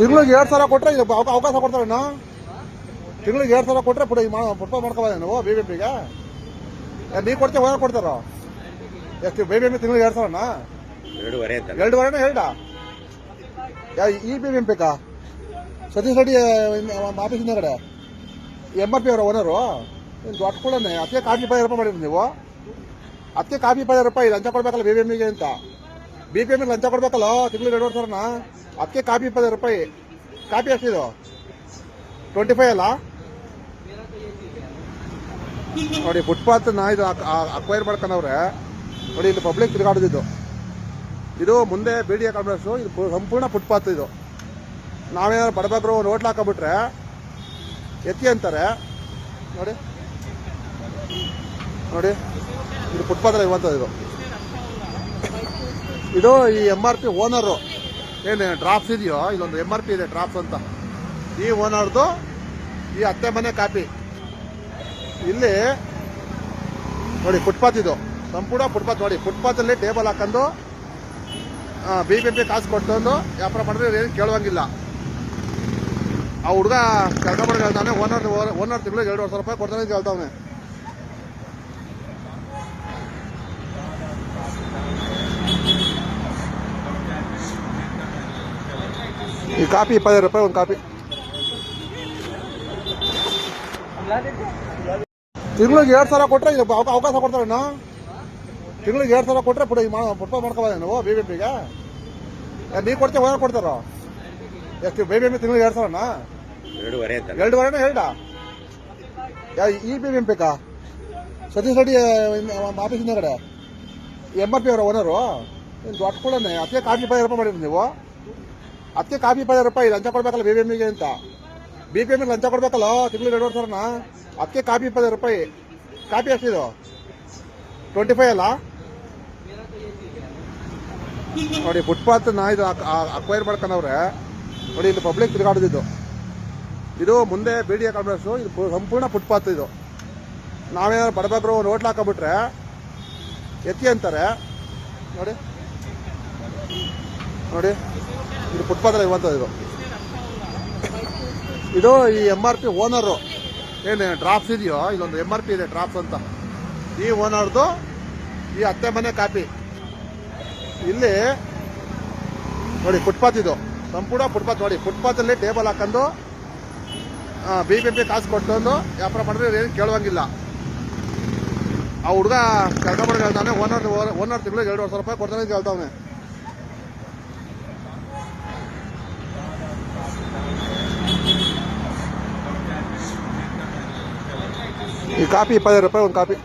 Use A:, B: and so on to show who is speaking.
A: ತಿಂಗಳಿಗೆ 2,000 ಕೊಟ್ರೆ ಇದು ಅವಕಾಶ ಕೊಡ್ತಾರಣ್ಣ. ತಿಂಗಳಿಗೆ 2,000 ಕೊಟ್ರೆ ಫುಟ್ಪಾತ್ ಮಾಡ್ಕೋಬೋದು ನೀವು BBMPಗೆ. ನೀವು ಕೊಡ್ತೀವಿ ಓನರ್ ಕೊಡ್ತಾರೋ? ಎಷ್ಟು BBMP ತಿಂಗಳಿಗೆ 2,000? 2.5 ಹೇಳ್ಡ ಈ BBMP ಸತೀಶ್ ರೆಡ್ಡಿ ಆಫೀಸಿನ ಕಡೆ MRP ಅವರ ಓನರು ದೊಡ್ಡ ಕೂಡನೆ ಅದಕ್ಕೆ ಕಾಪಿ 20 ರೂಪಾಯಿ ಮಾಡಿರಿ ನೀವು. ಅದಕ್ಕೆ ಕಾಪಿ 20 ರೂಪಾಯಿ ಲಂಚ ಕೊಡ್ಬೇಕಲ್ಲ BBMPಗೆ ಅಂತ. BBMP ಲಂಚ ಕೊಡ್ಬೇಕಲ್ಲ ತಿಂಗಳಿಗೆ 2,500. ಅದಕ್ಕೆ ಕಾಪಿ 20 ರೂಪಾಯಿ. ಕಾಪಿ ಎಷ್ಟಿದು? 25 ಅಲ್ಲ ನೋಡಿ. ಫುಟ್ಪಾತ್ ಇದು ಅಕ್ವೈರ್ ಮಾಡ್ಕೊಂಡವ್ರೆ ನೋಡಿ. ಇಲ್ಲಿ ಪಬ್ಲಿಕ್ ತಿರುಗಾಡೋದಿದ್ದು ಇದು ಮುಂದೆ BDA ಕಾಂಪ್ಲೆಕ್ಸು. ಇದು ಸಂಪೂರ್ಣ ಫುಟ್ಪಾತ್. ಇದು ನಾವೇನಾದ್ರು ಬಡಬಗ್ರು ಒಂದು ಹೋಟ್ಲ್ ಹಾಕೊಂಡ್ಬಿಟ್ರೆ ಎತ್ತಿ ಅಂತಾರೆ ನೋಡಿ. ನೋಡಿ ಇದು ಫುಟ್ಪಾತ್ ಇರುವಂಥದ್ದು. ಇದು ಈ MRP ಓನರು ಏನು ಡ್ರಾಪ್ಸ್ ಇದೆಯೋ, ಇಲ್ಲೊಂದು MRP ಇದೆ ಡ್ರಾಪ್ಸ್ ಅಂತ. ಈ ಓನರ್ದು ಈ ಅತ್ತೆ ಮನೆ ಕಾಪಿ. ಇಲ್ಲಿ ನೋಡಿ ಫುಟ್ಪಾತ್. ಇದು ಸಂಪೂರ್ಣ ಫುಟ್ಪಾತ್ ನೋಡಿ. ಫುಟ್ಪಾತಲ್ಲಿ ಟೇಬಲ್ ಹಾಕೊಂಡು BBMP ಕಾಸು ಕೊಟ್ಟೊಂದು ವ್ಯಾಪಾರ ಮಾಡಿದ್ರೆ ಏನು ಕೇಳುವಂಗಿಲ್ಲ. ಆ ಹುಡುಗ ಕೆಲಸ ಮಾಡಿ ಹೇಳ್ತಾನೆ. ಓನರ್ ತಿಂಗಳಿಗೆ 2,000 ರೂಪಾಯಿ ಕೊಡ್ತಾನೆ ಅಂತ ಹೇಳ್ತಾವನೆ. ಈ ಕಾಪಿ 20 ರೂಪಾಯಿ ಒಂದು ಕಾಪಿ. ತಿಂಗಳಿಗೆ 2,000 ಕೊಟ್ರೆ ಇದು ಅವಕಾಶ ಕೊಡ್ತಾರಣ್ಣ. ತಿಂಗಳಿಗೆ 2,000 ಕೊಟ್ರೆ ಫುಟ್ಪಾತ್ ಮಾಡ್ಕೋಬೋದು ನೀವು BBMPಗೆ. ನೀವು ಕೊಡ್ತೀವಿ ಓನರ್ ಕೊಡ್ತಾರೋ? ಎಷ್ಟು BBMP ತಿಂಗಳಿಗೆ 2,000? 2.5 ಹೇಳ್ಡ ಈ BBMP ಸತೀಶ್ ರೆಡ್ಡಿ ಆಫೀಸಿನ ಕಡೆ MRP ಅವರ ಓನರು ದೊಡ್ಡ ಕೂಡನೆ ಅದಕ್ಕೆ ಕಾಪಿ 20 ರೂಪಾಯಿ ಮಾಡಿರಿ ನೀವು. ಅದಕ್ಕೆ ಕಾಪಿ 20 ರೂಪಾಯಿ ಲಂಚ ಕೊಡ್ಬೇಕಲ್ಲ BBMPಗೆ ಅಂತ. BBMP ಲಂಚ ಕೊಡ್ಬೇಕಲ್ಲ ತಿಂಗಳಿಗೆ 2,500. ಅದಕ್ಕೆ ಕಾಪಿ 20 ರೂಪಾಯಿ. ಕಾಪಿ ಎಷ್ಟಿದು? 25 ಅಲ್ಲ ನೋಡಿ. ಫುಟ್ಪಾತ್ ಇದು ಅಕ್ವೈರ್ ಮಾಡ್ಕೊಂಡವ್ರೆ ನೋಡಿ. ಇಲ್ಲಿ ಪಬ್ಲಿಕ್ ತಿರುಗಾಡೋದಿದ್ದು ಇದು ಮುಂದೆ BDA ಕಾಂಪ್ಲೆಕ್ಸು. ಇದು ಸಂಪೂರ್ಣ ಫುಟ್ಪಾತ್. ಇದು ನಾವೇನಾದ್ರು ಬಡಬಗ್ರು ಒಂದು ಹೋಟ್ಲ್ ಹಾಕೊಂಡ್ಬಿಟ್ರೆ ಎತ್ತಿ ಅಂತಾರೆ ನೋಡಿ. ನೋಡಿ ಇದು ಫುಟ್ಪಾತ್ ಇರುವಂಥದ್ದು. ಇದು ಈ MRP ಓನರು ಏನು ಡ್ರಾಪ್ಸ್ ಇದೆಯೋ, ಇಲ್ಲೊಂದು MRP ಇದೆ ಡ್ರಾಪ್ಸ್ ಅಂತ. ಈ ಓನರ್ದು ಈ ಅತ್ತೆ ಮನೆ ಕಾಪಿ. ಇಲ್ಲಿ ನೋಡಿ ಫುಟ್ಪಾತ್. ಇದು ಸಂಪೂರ್ಣ ಫುಟ್ಪಾತ್ ನೋಡಿ. ಫುಟ್ಪಾತಲ್ಲಿ ಟೇಬಲ್ ಹಾಕೊಂಡು BBMP ಕಾಸು ಕೊಟ್ಟೊಂದು ವ್ಯಾಪಾರ ಮಾಡಿದ್ರೆ ಏನು ಕೇಳುವಂಗಿಲ್ಲ. ಆ ಹುಡುಗ ಕೆಲಸ ಮಾಡಿ ಹೇಳ್ತಾನೆ. ಓನರ್ ತಿಂಗಳಿಗೆ 2,000 ರೂಪಾಯಿ ಕೊಡ್ತಾನೆ ಅಂತ ಹೇಳ್ತಾವನೆ. ಈ ಕಾಪಿ 20 ರೂಪಾಯಿ ಒಂದು ಕಾಪಿ.